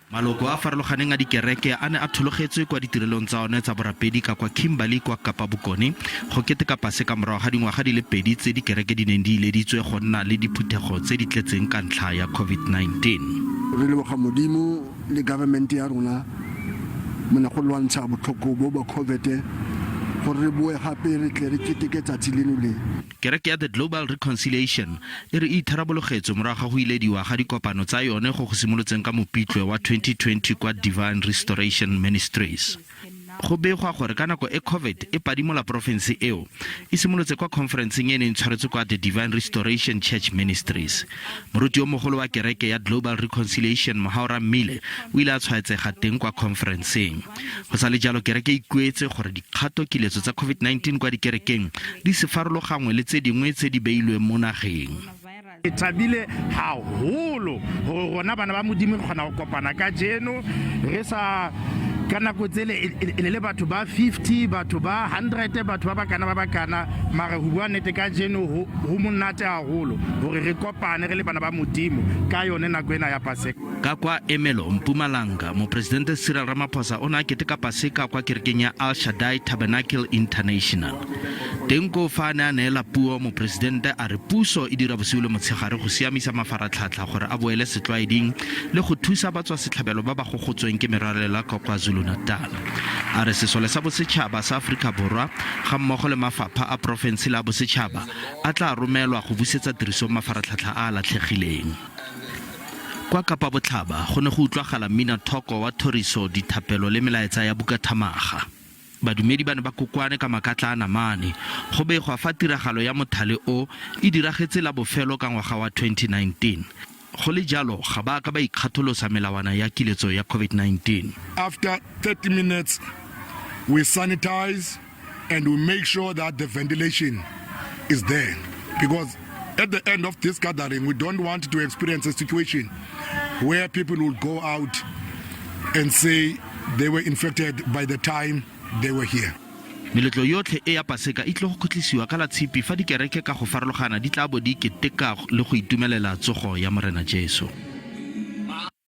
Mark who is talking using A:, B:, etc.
A: Maloko a farologaneng a dikereke a ne a thologetswe kwa ditirelong tsa one tsa borapedi ka kwa Kimberley kwa Kapa Bokone go keteka Paseka morago ga dingwaga di le pedi tse dikereke di neng di ileditswe go nna le diphuthego tse di tletseng ka ntlha ya COVID-19.
B: Re leboga Modimo le government ya rona mona go lwantsha botlhoko bo ba COVID gore re boe gape re tle re keteke tsatsi leno le.
A: Kereke ya The Global Reconciliation e re itharabologetse morago ga go ilediwa ga dikopano tsa yone go simolotseng ka Mopitlwe wa 2020 kwa Divine Restoration Ministries. Go begwa gore ka nako e COVID e padimola profense eo e simolotse kwa conferenceng e neng tshwaretswe kwa The Divine Restoration Church Ministries. Moruti o mogolo wa kereke ya Global Reconciliation Mohaura Mile o ile a tshwaetsega teng kwa conferenceng. Go sa le jalo kereke e ikuetse gore dikgato kiletso tsa COVID-19 kwa dikerekeng di se farologangwe le tse dingwe tse di beilweng mo nageng.
C: E thabile haholo gore rona bana ba Modimo re kgona go kopana ka jeno re sa ka nako tsele le batho ba 50 batho ba 100 batho ba bakana mara go bua nnete ka jeno ho monate haholo gore re kopane re le bana ba Modimo ka yone nako ena ya Paseka.
A: Ka kwa Emelo Mpumalanga mopresidente Cyril Ramaphosa o na keteka Paseka kwa kerekeng ya Al Shaddai Tabernacle International. Tenko fana neela puo mopresidente a re puso e dira bosiule motshegare go siamisa mafaratlhatlha gore a boele setlwaeding le go thusa batswa setlhabelo ba ba gogotsweng ke merwalela ka KwaZulu-Natal. A re sesole sa bosetšhaba sa Afrika Borwa ga mmogo le mafapha a profense la bosetšhaba a tla romelwa go busetsa tiriso mafaratlhatlha a latlhegileng. Kwa Kapa Botlhaba go ne go utlwagala mmina thoko wa thoriso dithapelo le melaetsa ya bukathamaga. Badumedi ba ne ba kokwane ka makatla a namane go begwa fa tiragalo ya mothale o e diragetse la bofelo ka ngwaga wa 2019. Go le jalo ga ba ka ba ikgatholosa melawana ya kiletso ya COVID-19.
D: After 30 minutes we sanitize and we make sure that the ventilation is there, because at the end of this gathering we don't want to experience a situation where people will go out and say they were infected by the time they were here.
A: Meletlo yotlhe e ya Paseka e tle go khutlisiwa ka la tshipi fa dikereke ka go farologana di tla bo di keteka le go itumelela tsogo ya Morena Jesu.